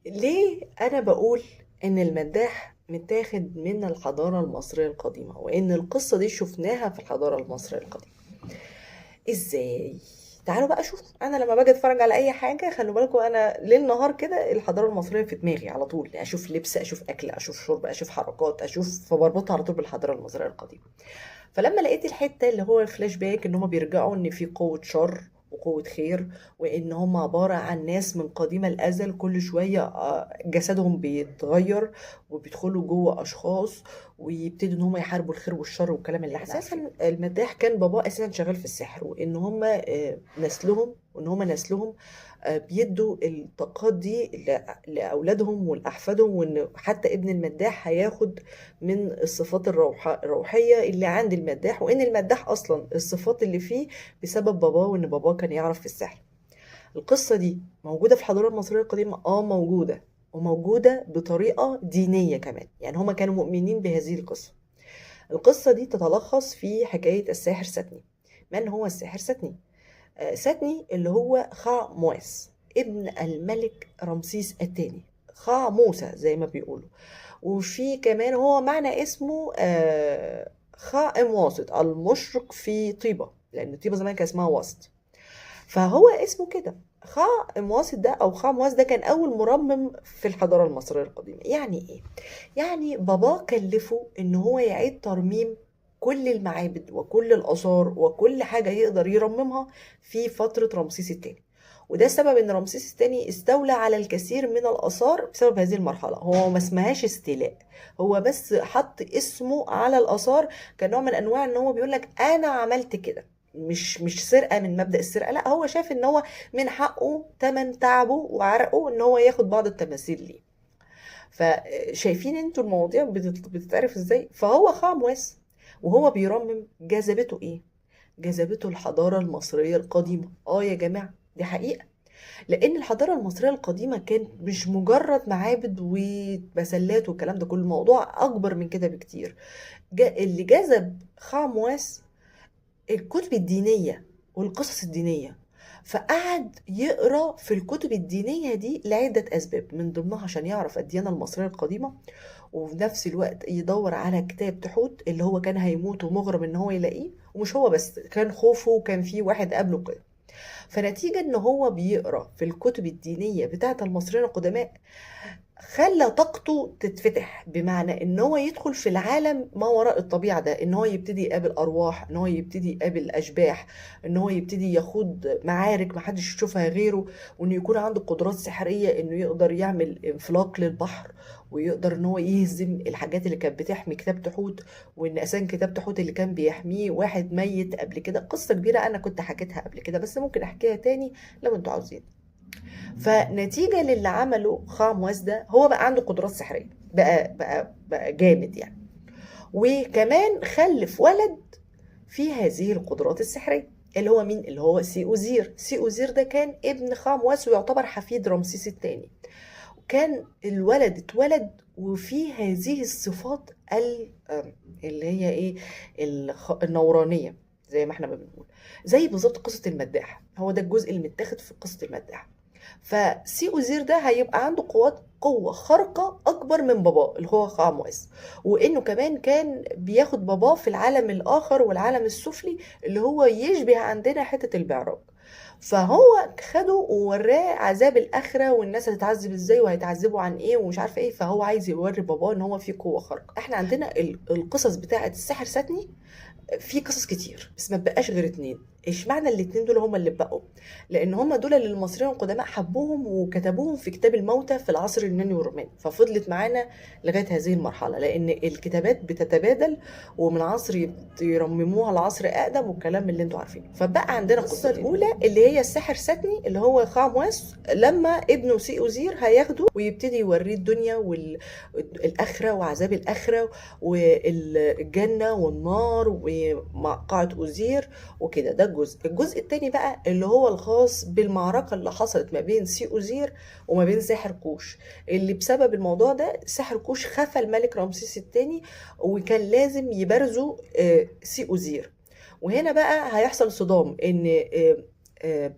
ليه أنا بقول إن المداح متاخد من الحضارة المصرية القديمة وإن القصة دي شفناها في الحضارة المصرية القديمة؟ إزاي؟ تعالوا بقى شوف. أنا لما باجي أتفرج على أي حاجة خلوا بالكم أنا ليل نهار كده الحضارة المصرية في دماغي على طول، يعني أشوف لبس، أشوف أكل، أشوف شرب، أشوف حركات، أشوف، فبربطها على طول بالحضارة المصرية القديمة. فلما لقيت الحتة اللي هو الفلاش باك ان هما بيرجعوا ان في قوة شر وقوة خير، وان هم عبارة عن ناس من قديم الازل كل شوية جسدهم بيتغير وبيدخلوا جوه اشخاص ويبتدوا ان هم يحاربوا الخير والشر والكلام اللي احنا اساسا عارفينه. المداح كان باباه اساسا شغال في السحر، وان هم نسلهم بيدوا الطاقات دي لاولادهم ولاحفادهم، وان حتى ابن المداح هياخد من الصفات الروحية اللي عند المداح، وإن المداح أصلا الصفات اللي فيه بسبب باباه، وإن باباه كان يعرف في السحر. القصة دي موجودة في الحضارة المصرية القديمة، موجودة، وموجودة بطريقة دينية كمان، يعني هما كانوا مؤمنين بهذه القصة. القصة دي تتلخص في حكاية الساحر ساتني. من هو الساحر ساتني؟ ساتني اللي هو خا مواس، ابن الملك رمسيس الثاني، خا موسى زي ما بيقولوا. وفي كمان هو معنى اسمه خائم واسط، المشرق في طيبة، لأن طيبة زمان كان اسمها واسط، فهو اسمه كده. خائم واسط ده أو خائم واسط ده كان أول مرمم في الحضارة المصرية القديمة. يعني إيه؟ يعني باباه كلفه إن هو يعيد ترميم كل المعابد وكل الآثار وكل حاجة يقدر يرممها في فترة رمسيس الثاني. وده السبب ان رمسيس الثاني استولى على الكثير من الاثار بسبب هذه المرحله. هو ما اسمهاش استيلاء، هو بس حط اسمه على الاثار كنوع من انواع ان هو بيقول لك انا عملت كده، مش سرقه من مبدأ السرقه، لا هو شاف ان هو من حقه تمن تعبه وعرقه ان هو ياخد بعض التماثيل ليه. فشايفين انتوا المواضيع بتتعرف ازاي؟ فهو خاموس وهو بيرمم جذبته ايه؟ جذبته الحضاره المصريه القديمه. يا جماعه دي حقيقه، لان الحضاره المصريه القديمه كانت مش مجرد معابد ومسلات والكلام ده كله، الموضوع اكبر من كده بكتير. اللي جذب خامواس الكتب الدينيه والقصص الدينيه، فقعد يقرا في الكتب الدينيه دي لعده اسباب، من ضمنها عشان يعرف الديانه المصريه القديمه، وفي نفس الوقت يدور على كتاب تحوت اللي هو كان هيموت ومغرم ان هو يلاقيه، ومش هو بس، كان خوفه وكان في واحد قبله كده. فنتيجة ان هو بيقرأ في الكتب الدينية بتاعة المصريين القدماء خلى طاقته تتفتح، بمعنى ان هو يدخل في العالم ما وراء الطبيعة ده، ان هو يبتدي يقابل ارواح، ان هو يبتدي يقابل اشباح، ان هو يبتدي يخوض معارك محدش يشوفها غيره، وان يكون عنده قدرات سحرية انه يقدر يعمل انفلاق للبحر، ويقدر ان هو يهزم الحاجات اللي كانت بتحمي كتاب تحوت، وان اساسا كتاب تحوت اللي كان بيحميه واحد ميت قبل كده. قصة كبيرة انا كنت حكيتها قبل كده بس ممكن احكيها تاني لو انتوا عاوزين. فنتيجة للي عمله خاموس ده هو بقى عنده قدرات سحرية، بقى جامد يعني، وكمان خلف ولد في هذه القدرات السحرية اللي هو مين؟ اللي هو سي أوزير. سي أوزير ده كان ابن خاموس ويعتبر حفيد رمسيس الثاني. كان الولد اتولد وفيه هذه الصفات اللي هي ايه، النورانية، زي ما احنا ما بنقول، زي بالظبط قصة المداح. هو ده الجزء اللي متاخد في قصة المداح. فسي اوزير ده هيبقى عنده قوة خارقة أكبر من باباه اللي هو خاموس، وإنه كمان كان بياخد باباه في العالم الآخر والعالم السفلي اللي هو يشبه عندنا حتة البعراج. فهو خده ووراه عذاب الآخرة والناس هتتعذب ازاي وهيتعذبوا عن ايه ومش عارفه ايه، فهو عايز يوري باباه ان هو فيه قوة خارقة. احنا عندنا القصص بتاعة السحر ساتني في قصص كتير بس ما بقاش غير اتنين. اشمعنى الاتنين دول هم اللي بقوا؟ لان هم دول اللي المصريين القدماء حبوهم وكتبوهم في كتاب الموتى في العصر اليوناني والروماني، ففضلت معانا لغايه هذه المرحله، لان الكتابات بتتبادل ومن عصر يرمموها لعصر اقدم والكلام اللي انتوا عارفينه. فبقى عندنا القصه الاولى اللي هي الساحر ساتني اللي هو خاموس، لما ابنه سي اوزير هياخده ويبتدي يوريه الدنيا والاخره وعذاب الاخره والجنة والنار وقاعة أوزير وكده. ده الجزء التاني بقى اللي هو الخاص بالمعركة اللي حصلت ما بين سي أوزير وما بين ساحر كوش، اللي بسبب الموضوع ده ساحر كوش خفى الملك رمسيس التاني وكان لازم يبرزوا سي أوزير. وهنا بقى هيحصل صدام ان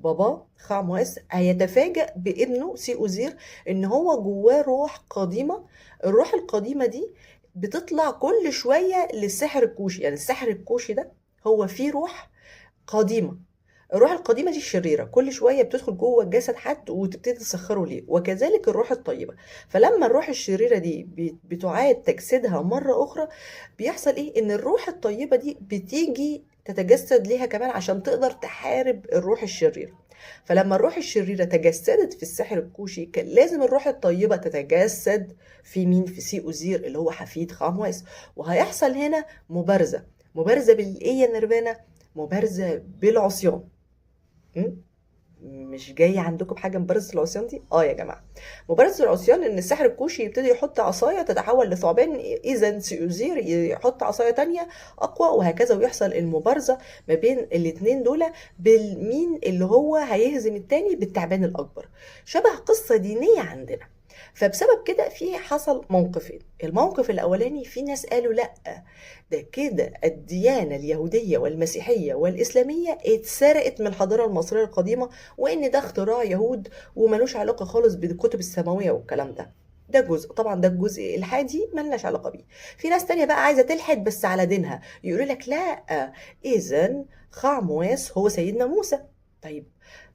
بابا خاموس هيتفاجأ بابنه سي أوزير إن هو جواه روح قديمة. الروح القديمة دي بتطلع كل شوية للساحر الكوشي. يعني الساحر الكوشي ده هو فيه روح قديمة. الروح القديمة دي الشريرة كل شوية بتدخل جوه جسد حد وتبتدي تسخره ليه، وكذلك الروح الطيبة. فلما الروح الشريرة دي بتعاد تجسيدها مرة أخرى، بيحصل إيه؟ إن الروح الطيبة دي بتيجي تتجسد ليها كمان عشان تقدر تحارب الروح الشريرة. فلما الروح الشريرة تجسدت في الساحر الكوشي، كان لازم الروح الطيبة تتجسد في مين؟ في سي أوزير اللي هو حفيد خامويس. وهيحصل هنا مبارزة. مبارزة بالإيه يا نيرفانا؟ مبارزة بالعصيان. م? مش جاي عندكم بحاجه مبارزه العصيان دي؟ يا جماعه، مبارزه العصيان ان الساحر الكوشي يبتدي يحط عصايه تتحول لثعبان، اذا سيوزير يحط عصايه تانية اقوى، وهكذا، ويحصل المبارزه ما بين الاتنين دول بالمين اللي هو هيهزم التاني بالتعبان الاكبر. شبه قصه دينيه عندنا. فبسبب كده في حصل موقفين. الموقف الاولاني في ناس قالوا لا، ده كده الديانة اليهودية والمسيحية والإسلامية اتسرقت من الحضارة المصرية القديمة، وإن ده اختراع يهود وملوش علاقة خالص بالكتب السماوية والكلام ده. ده جزء، طبعا ده الجزء الحادي ملناش علاقة بيه. في ناس تانية بقى عايزة تلحد بس على دينها، يقولوا لك لا، إذا خاموس هو سيدنا موسى. طيب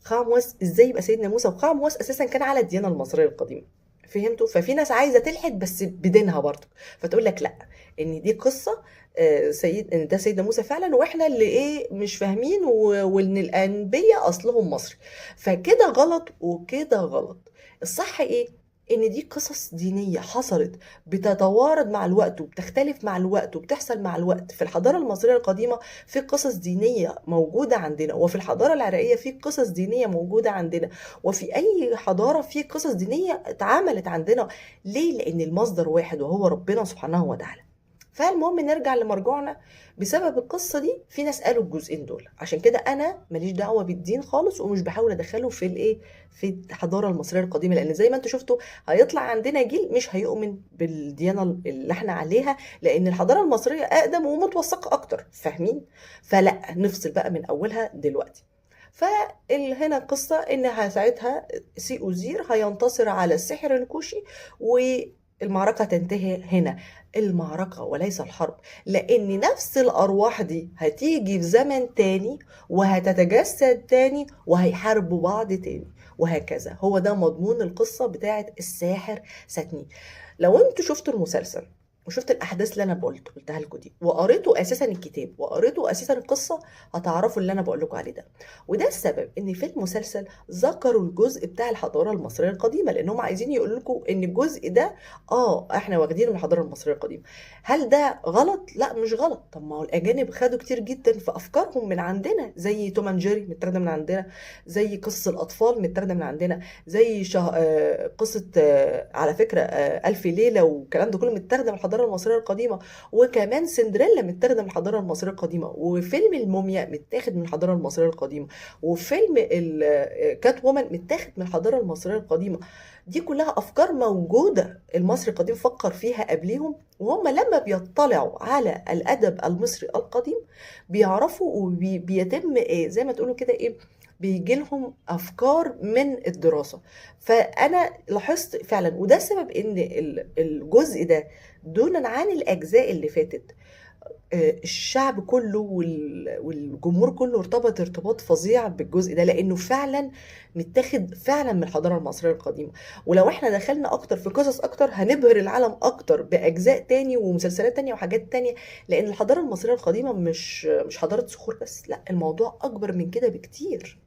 خاموس ازاي يبقى سيدنا موسى؟ وخاموس اساسا كان على الديانه المصريه القديمه. فهمتوا؟ ففي ناس عايزه تلحد بس بدينها برضه، فتقول لك لا، ان دي قصه ان ده سيدنا موسى فعلا، واحنا اللي ايه مش فاهمين، وان الانبياء اصلهم مصري. فكده غلط وكده غلط. الصح ايه؟ ان دي قصص دينيه حصلت، بتتوارد مع الوقت وبتختلف مع الوقت وبتحصل مع الوقت. في الحضاره المصريه القديمه في قصص دينيه موجوده عندنا، وفي الحضاره العراقيه في قصص دينيه موجوده عندنا، وفي اي حضاره في قصص دينيه اتعملت عندنا. ليه؟ لان المصدر واحد وهو ربنا سبحانه وتعالى. فالمهم نرجع لمرجوعنا. بسبب القصه دي في ناس قالوا الجزئين دول، عشان كده انا ماليش دعوه بالدين خالص، ومش بحاول ادخله في الايه، في الحضاره المصريه القديمه، لان زي ما انتم شفتوا هيطلع عندنا جيل مش هيؤمن بالديانه اللي احنا عليها، لان الحضاره المصريه اقدم ومتوثقه اكتر. فاهمين؟ فلا، نفصل بقى من اولها دلوقتي. فهنا قصة انها ساعتها سي اوزير هينتصر على السحر الكوشي، والمعركة تنتهي هنا. المعركة وليس الحرب، لان نفس الارواح دي هتيجي في زمن تاني وهتتجسد تاني وهيحاربوا بعض تاني، وهكذا. هو ده مضمون القصة بتاعت الساحر ساتني. لو انتوا شفتوا المسلسل وشفت الاحداث اللي انا قلتها لكم دي، وقريتوا اساسا الكتاب وقريتوا اساسا القصه، هتعرفوا اللي انا بقول لكم عليه ده. وده السبب ان في المسلسل ذكروا الجزء بتاع الحضاره المصريه القديمه، لانهم عايزين يقولوا لكم ان الجزء ده احنا واخدينه من الحضاره المصريه القديمه. هل ده غلط؟ لا مش غلط. طب ما هو الاجانب خدوا كتير جدا في افكارهم من عندنا، زي توم اند جيري متاخده من عندنا، زي قصص الاطفال متاخده من عندنا، زي قصه على فكره الف ليله والكلام ده كله متاخده من الحضاره المصريه القديمه، وكمان سندريلا متاخده من الحضاره المصريه القديمه، وفيلم الموميا متاخد من الحضاره المصريه القديمه، وفيلم كات وومن متاخد من الحضاره المصريه القديمه. دي كلها افكار موجوده المصري القديم فكر فيها قبليهم، وهم لما بيطلعوا على الادب المصري القديم بيعرفوا وبيتم زي ما تقولوا كده ايه، بيجي لهم افكار من الدراسه. فانا لاحظت فعلا، وده سبب ان الجزء ده دونا عن الاجزاء اللي فاتت، الشعب كله والجمهور كله ارتبط ارتباط فظيع بالجزء ده، لانه فعلا متاخد فعلا من الحضاره المصريه القديمه. ولو احنا دخلنا اكتر في قصص اكتر هنبهر العالم اكتر باجزاء تاني ومسلسلات تانية وحاجات تانية، لان الحضاره المصريه القديمه مش حضاره صخور بس، لا، الموضوع اكبر من كده بكتير.